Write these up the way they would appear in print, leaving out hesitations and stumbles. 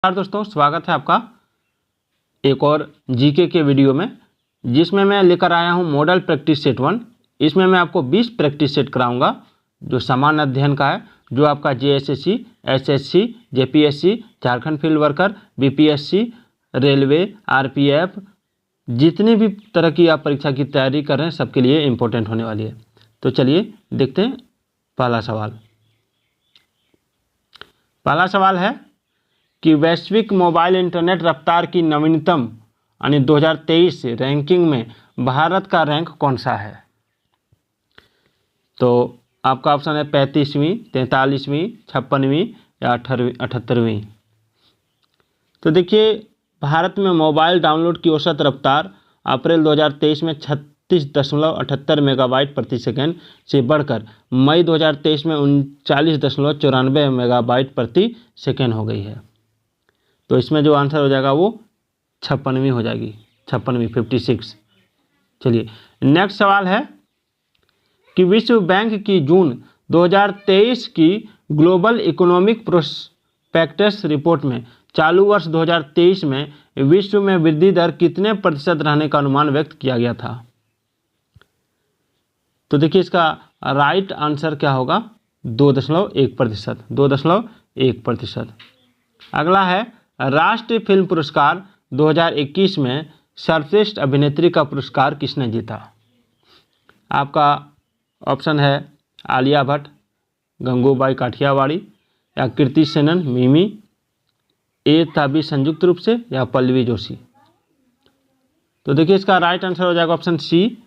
नमस्कार दोस्तों, स्वागत है आपका एक और जीके के वीडियो में, जिसमें मैं लेकर आया हूं मॉडल प्रैक्टिस सेट 1। इसमें मैं आपको 20 प्रैक्टिस सेट कराऊंगा जो सामान्य अध्ययन का है, जो आपका JSSC, SSC, JPSC, Jharkhand field worker, BPSC, railway, RPF, जितनी भी तरह की आप परीक्षा की तैयारी कर रहे हैं सबके लिए इम्पोर्टेंट होने वाली है। तो चलिए देखते हैं। पहला सवाल है कि वैश्विक मोबाइल इंटरनेट रफ्तार की नवीनतम यानी 2023 रैंकिंग में भारत का रैंक कौन सा है। तो आपका ऑप्शन है 35वीं, 43वीं, 56वीं या 78वीं। तो देखिए, भारत में मोबाइल डाउनलोड की औसत रफ्तार अप्रैल 2023 में 36.78 मेगाबाइट प्रति सेकेंड से बढ़कर मई 2023 में 39.94 मेगाबाइट प्रति सेकेंड हो गई है। तो इसमें जो आंसर हो जाएगा वो 56वीं हो जाएगी, 56वीं, 56। चलिए नेक्स्ट सवाल है कि विश्व बैंक की जून 2023 की ग्लोबल इकोनॉमिक प्रोस्पेक्टस रिपोर्ट में चालू वर्ष 2023 में विश्व में वृद्धि दर कितने प्रतिशत रहने का अनुमान व्यक्त किया गया था। तो देखिए, इसका राइट आंसर क्या होगा, 2.1%, 2.1%। अगला है राष्ट्रीय फिल्म पुरस्कार 2021 में सर्वश्रेष्ठ अभिनेत्री का पुरस्कार किसने जीता। आपका ऑप्शन है आलिया भट्ट, गंगूबाई काठियावाड़ी या कृति सेनन, मिमी, ए तथा बी संयुक्त रूप से या पल्लवी जोशी। तो देखिए, इसका राइट आंसर हो जाएगा ऑप्शन सी,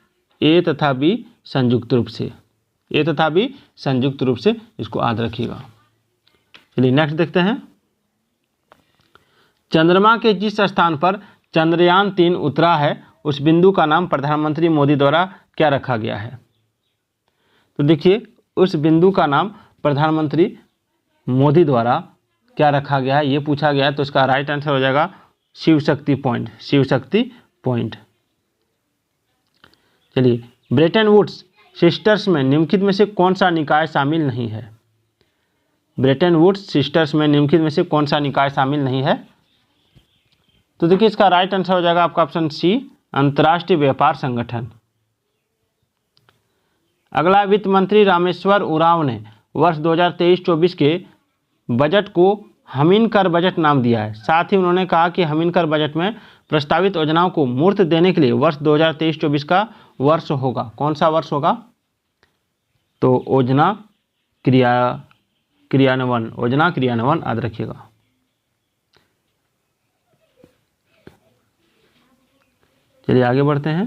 ए तथा बी संयुक्त रूप से, ए तथा बी संयुक्त रूप से, इसको याद रखिएगा। चलिए नेक्स्ट देखते हैं। चंद्रमा के जिस स्थान पर चंद्रयान 3 उतरा है उस बिंदु का नाम प्रधानमंत्री मोदी द्वारा क्या रखा गया है। तो देखिए, उस बिंदु का नाम प्रधानमंत्री मोदी द्वारा क्या रखा गया है, ये पूछा गया है। तो इसका राइट आंसर हो जाएगा शिव शक्ति पॉइंट, शिव शक्ति पॉइंट। चलिए, ब्रेटन वुड्स सिस्टर्स में निम्नलिखित में से कौन सा निकाय शामिल नहीं है। ब्रेटन वुड्स सिस्टर्स में निम्नलिखित में से कौन सा निकाय शामिल नहीं है। तो देखिए, इसका राइट आंसर हो जाएगा आपका ऑप्शन सी, अंतर्राष्ट्रीय व्यापार संगठन। अगला, वित्त मंत्री रामेश्वर उरांव ने वर्ष 2023-24 के बजट को हमीनकर बजट नाम दिया है। साथ ही उन्होंने कहा कि हमीनकर बजट में प्रस्तावित योजनाओं को मूर्त देने के लिए वर्ष 2023-24 का वर्ष होगा। कौन सा वर्ष होगा। तो योजना क्रियान्वयन याद रखिएगा। चलिए आगे बढ़ते हैं।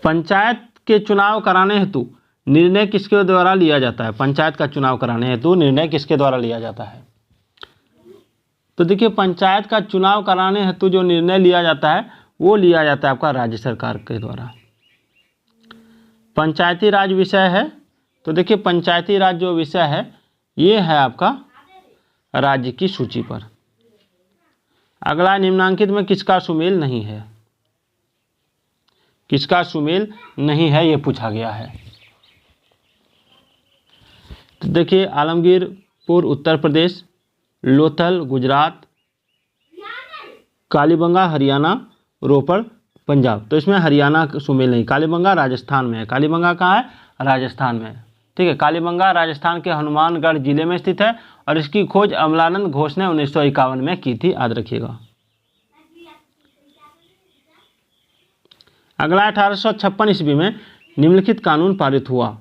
पंचायत के चुनाव कराने हेतु निर्णय किसके द्वारा लिया जाता है। पंचायत का चुनाव कराने हेतु निर्णय किसके द्वारा लिया जाता है। तो देखिए, पंचायत का चुनाव कराने हेतु जो निर्णय लिया जाता है वो लिया जाता है आपका राज्य सरकार के द्वारा। पंचायती राज विषय है। तो देखिए, पंचायती राज जो विषय है ये है आपका राज्य की सूची पर। अगला, निम्नांकित में किसका सुमेल नहीं है। किसका सुमेल नहीं है ये पूछा गया है। तो देखिए, आलमगीरपुर उत्तर प्रदेश, लोथल गुजरात, कालीबंगा हरियाणा, रोपड़ पंजाब। तो इसमें हरियाणा का सुमेल नहीं। कालीबंगा राजस्थान में है। कालीबंगा कहाँ है, राजस्थान में है। ठीक है, कालीबंगा राजस्थान के हनुमानगढ़ जिले में स्थित है और इसकी खोज अमलानंद घोष ने 1951 में की थी, याद रखिएगा। अगला, 1856 ईस्वी में निम्नलिखित कानून पारित हुआ।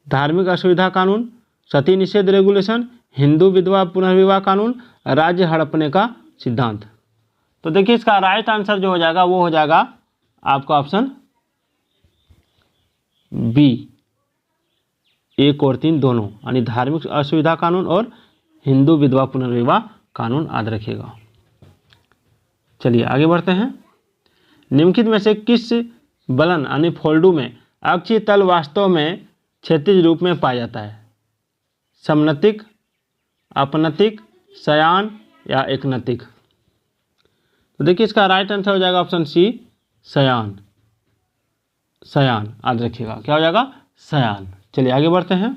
धार्मिक असुविधा कानून, सती निषेध रेगुलेशन, हिंदू विधवा पुनर्विवाह कानून, राज्य हड़पने का सिद्धांत। तो देखिए, इसका राइट आंसर जो हो जाएगा वो हो जाएगा आपका ऑप्शन बी, 1 और 3 दोनों, यानी धार्मिक असुविधा कानून और हिंदू विधवा पुनर्विवाह कानून, याद रखिएगा। चलिए आगे बढ़ते हैं। निम्नलिखित में से किस बलन यानी फोल्डू में अक्षीय तल वास्तव में क्षैतिज रूप में पाया जाता है। समनतिक, अपनतिक, शयान या एकनतिक। तो देखिए, इसका राइट आंसर हो जाएगा ऑप्शन सी, शयान। याद रखिएगा, क्या हो जाएगा, सयान। चलिए आगे बढ़ते हैं।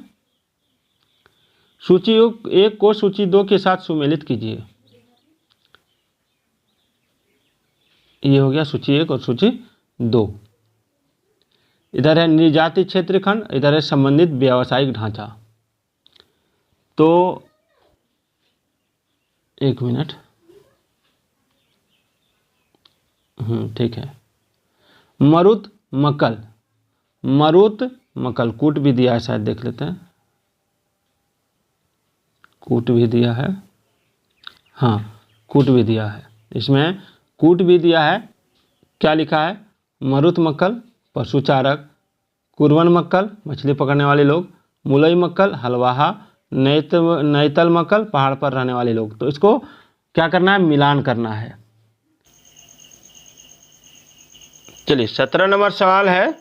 सूची 1 को सूची 2 के साथ सुमेलित कीजिए। ये हो गया सूची 1 और सूची 2। इधर है निर्यातित क्षेत्रखंड, इधर है संबंधित व्यावसायिक ढांचा। तो एक मिनट, ठीक है। मरुत मक्कल, मरुत मक्कल कूट भी दिया है, शायद देख लेते हैं। कूट भी दिया है, हाँ कूट भी दिया है। इसमें कूट भी दिया है। क्या लिखा है? मरुत मक्कल पशुचारक, कुरवन मक्कल मछली पकड़ने वाले लोग, मुलई मक्कल हलवाहा, नैतल मक्कल पहाड़ पर रहने वाले लोग। तो इसको क्या करना है? मिलान करना है। चलिए 17 नंबर सवाल है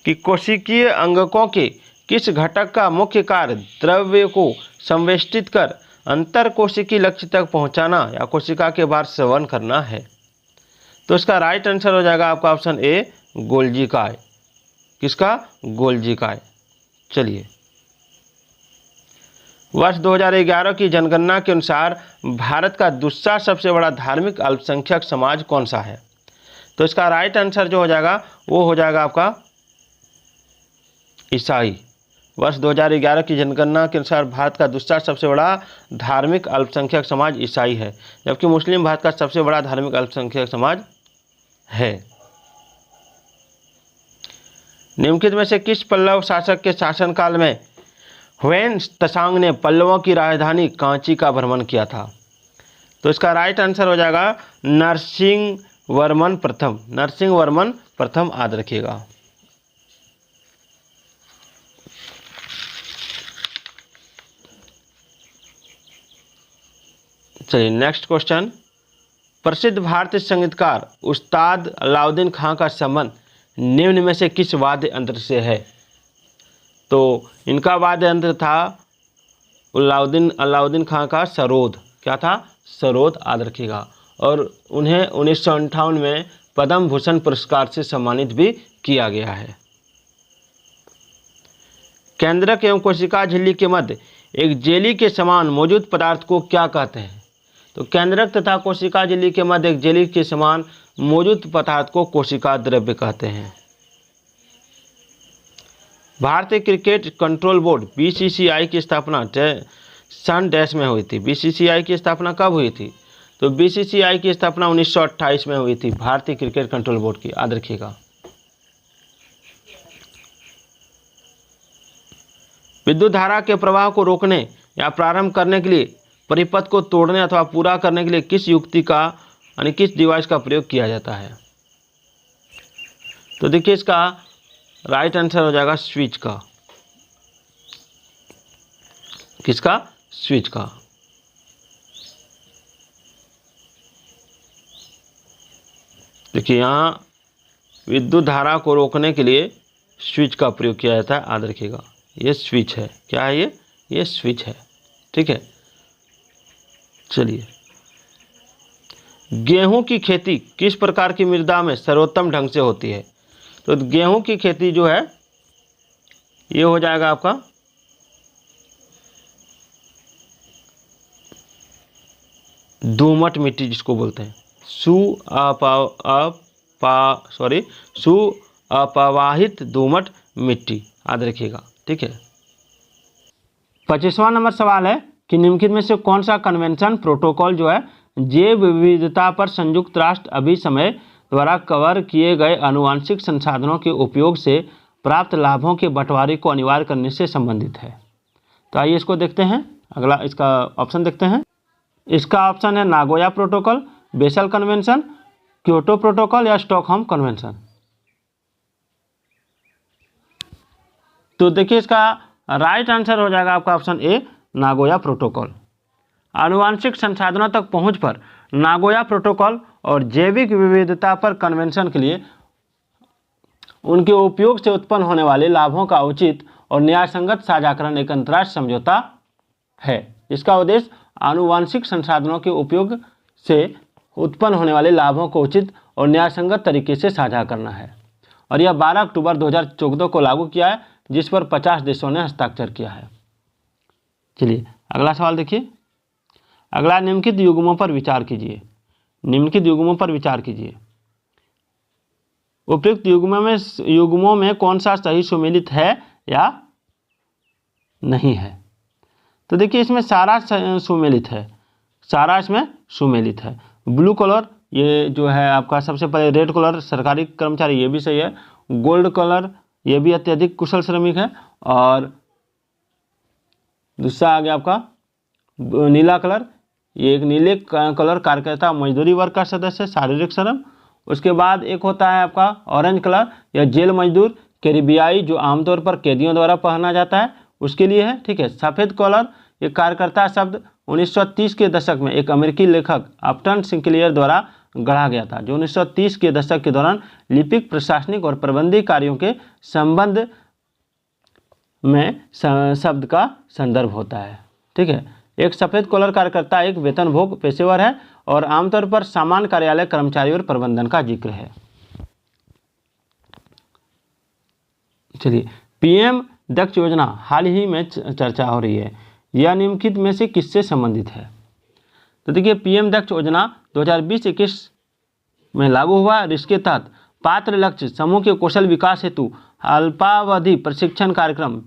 कि कोशिकीय अंगकों के किस घटक का मुख्य कार्य द्रव्य को संवेष्टित कर अंतर कोशिकीय लक्ष्य तक पहुंचाना या कोशिका के बाहर सेवन करना है? तो इसका राइट आंसर हो जाएगा आपका ऑप्शन ए, गोल्जी काय। किसका? गोल्जी काय। चलिए, वर्ष 2011 की जनगणना के अनुसार भारत का दूसरा सबसे बड़ा धार्मिक अल्पसंख्यक समाज कौन सा है? तो इसका राइट आंसर जो हो जाएगा वो हो जाएगा आपका ईसाई। वर्ष 2011 की जनगणना के अनुसार भारत का दूसरा सबसे बड़ा धार्मिक अल्पसंख्यक समाज ईसाई है, जबकि मुस्लिम भारत का सबसे बड़ा धार्मिक अल्पसंख्यक समाज है। निम्नलिखित में से किस पल्लव शासक के शासनकाल में ह्वेन त्सांग ने पल्लवों की राजधानी कांची का भ्रमण किया था? तो इसका राइट आंसर हो जाएगा नरसिंहवर्मन प्रथम। नरसिंहवर्मन प्रथम याद रखिएगा। चलिए नेक्स्ट क्वेश्चन। प्रसिद्ध भारतीय संगीतकार उस्ताद अलाउद्दीन खां का संबंध निम्न में से किस वाद्य यंत्र से है? तो इनका वाद्य यंत्र था अलाउद्दीन खां का सरोद। क्या था? सरोद याद रखिएगा। और उन्हें 1958 में पद्म भूषण पुरस्कार से सम्मानित भी किया गया है। केंद्रक एवं कोशिका झिल्ली के मध्य एक जेली के समान मौजूद पदार्थ को क्या कहते हैं? तो केंद्रक तथा कोशिका झिल्ली के मध्य एक जेली के समान मौजूद पदार्थ को कोशिका द्रव्य कहते हैं। भारतीय क्रिकेट कंट्रोल बोर्ड बीसीसीआई की स्थापना सन डैश में हुई थी। बीसीसीआई की स्थापना कब हुई थी? तो बीसीसीआई की स्थापना 1928 में हुई थी, भारतीय क्रिकेट कंट्रोल बोर्ड की। याद रखिएगा। विद्युत धारा के प्रवाह को रोकने या प्रारंभ करने के लिए, परिपथ को तोड़ने अथवा पूरा करने के लिए किस युक्ति का यानी किस डिवाइस का प्रयोग किया जाता है? तो देखिए इसका राइट आंसर हो जाएगा स्विच का। किसका? स्विच का। देखिए यहाँ विद्युत धारा को रोकने के लिए स्विच का प्रयोग किया जाता है। याद रखिएगा, ये स्विच है। क्या है ये स्विच है। ठीक है। चलिए, गेहूं की खेती किस प्रकार की मृदा में सर्वोत्तम ढंग से होती है? तो गेहूं की खेती जो है ये हो जाएगा आपका दोमट मिट्टी, जिसको बोलते हैं सुअपवाहित दोमट मिट्टी। याद रखिएगा। ठीक है। 25वां नंबर सवाल है कि निम्नलिखित में से कौन सा कन्वेंशन प्रोटोकॉल जो है जैव विविधता पर संयुक्त राष्ट्र अभिसमय द्वारा कवर किए गए आनुवंशिक संसाधनों के उपयोग से प्राप्त लाभों के बंटवारे को अनिवार्य करने से संबंधित है? तो आइए इसको देखते हैं। अगला इसका ऑप्शन देखते हैं। इसका ऑप्शन है Nagoya protocol, basal convention, Kyoto protocol या स्टॉकहोम कन्वेंशन। तो देखिए इसका राइट आंसर हो जाएगा आपका ऑप्शन ए, नागोया प्रोटोकॉल। आनुवंशिक संसाधनों तक पहुंच पर नागोया प्रोटोकॉल और जैविक विविधता पर कन्वेंशन के लिए उनके उपयोग से उत्पन्न होने वाले लाभों का उचित और न्यायसंगत साझाकरण एक अंतर्राष्ट्रीय समझौता है। इसका उद्देश्य आनुवंशिक संसाधनों के उपयोग से उत्पन्न होने वाले लाभों को उचित और न्यायसंगत तरीके से साझा करना है। और यह 12 अक्टूबर 2014 को लागू किया है, जिस पर 50 देशों ने हस्ताक्षर किया है। चलिए अगला सवाल देखिए। अगला, निम्नलिखित युग्मों पर विचार कीजिए। निम्नलिखित युग्मों पर विचार कीजिए। उपयुक्त युग्मों में कौन सा सही सुमेलित है या नहीं है? तो देखिए इसमें सारा सुमेलित है, सारा इसमें सुमेलित है। ब्लू कलर ये जो है आपका सबसे पहले, रेड कलर सरकारी कर्मचारी ये भी सही है, गोल्ड कलर ये भी अत्यधिक कुशल श्रमिक है, और दूसरा आ गया आपका नीला कलर, ये एक नीले कलर कार्यकर्ता मजदूरी वर्ग का सदस्य, शारीरिक श्रम। उसके बाद एक होता है आपका ऑरेंज कलर, यह जेल मजदूर कैरिबियाई जो आमतौर पर कैदियों द्वारा पहना जाता है उसके लिए है, ठीक है। सफ़ेद कलर ये कार्यकर्ता शब्द 1930 के दशक में एक अमेरिकी लेखक अपटन सिंक्लेयर द्वारा गढ़ा गया था, जो 1930 के दशक के दौरान लिपिक, प्रशासनिक और प्रबंधकीय कार्यों के संबंध में शब्द का संदर्भ होता है, ठीक है। एक सफ़ेद कॉलर कार्यकर्ता एक वेतनभोग पेशेवर है और आमतौर पर सामान्य कार्यालय कर्मचारी और प्रबंधन का जिक्र है। चलिए, पीएम दक्ष योजना हाल ही में चर्चा हो रही है, यह निम्नलिखित में से किससे संबंधित है? तो देखिए पीएम दक्ष योजना 2020-21 में लागू हुआ। इसके तहत पात्र लक्ष्य समूह के कौशल विकास हेतु अल्पावधि प्रशिक्षण कार्यक्रम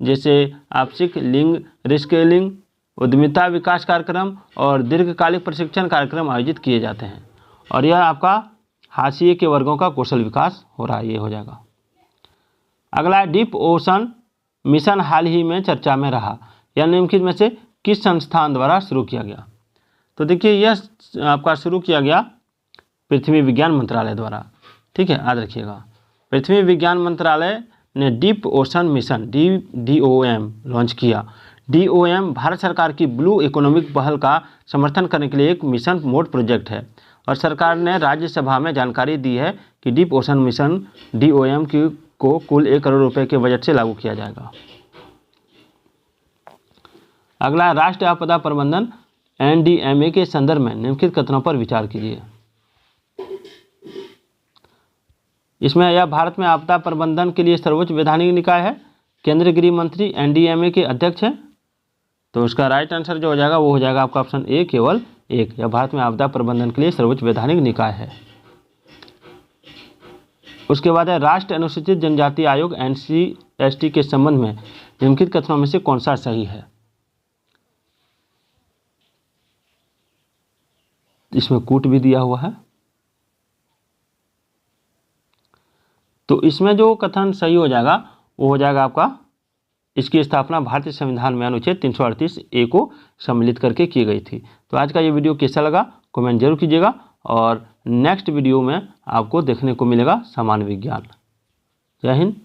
जैसे आपसिक लिंग रिस्केलिंग, उद्यमिता विकास कार्यक्रम और दीर्घकालिक प्रशिक्षण कार्यक्रम आयोजित किए जाते हैं, और यह आपका हाशिए के वर्गों का कौशल विकास हो रहा है, ये हो जाएगा। अगला, डीप ओशन मिशन हाल ही में चर्चा में रहा, यह निम्नलिखित में से किस संस्थान द्वारा शुरू किया गया? तो देखिए यह आपका शुरू किया गया पृथ्वी विज्ञान मंत्रालय द्वारा, ठीक है, याद रखिएगा। पृथ्वी विज्ञान मंत्रालय ने deep ocean mission DOM launch किया। DOM भारत सरकार की ब्लू इकोनॉमिक पहल का समर्थन करने के लिए एक मिशन मोड प्रोजेक्ट है, और सरकार ने राज्यसभा में जानकारी दी है कि डीप ओशन मिशन DOM को कुल 1 करोड़ रुपए के बजट से लागू किया जाएगा। अगला, राष्ट्रीय आपदा प्रबंधन NDMA के संदर्भ में निम्नलिखित कथनों पर विचार कीजिए। इसमें यह भारत में आपदा प्रबंधन के लिए सर्वोच्च वैधानिक निकाय है। केंद्रीय गृह मंत्री NDMA के अध्यक्ष हैं, तो उसका राइट आंसर जो हो जाएगा वो हो जाएगा आपका ऑप्शन ए, केवल 1। यह भारत में आपदा प्रबंधन के लिए सर्वोच्च वैधानिक निकाय है। उसके बाद है राष्ट्रीय अनुसूचित जनजाति आयोग NCST के संबंध में निम्नलिखित कथनों में से कौन सा सही है? इसमें कूट भी दिया हुआ है, तो इसमें जो कथन सही हो जाएगा वो हो जाएगा आपका, इसकी स्थापना भारतीय संविधान में अनुच्छेद 338A को सम्मिलित करके की गई थी। तो आज का ये वीडियो कैसा लगा कमेंट जरूर कीजिएगा, और नेक्स्ट वीडियो में आपको देखने को मिलेगा सामान्य विज्ञान। जय हिंद।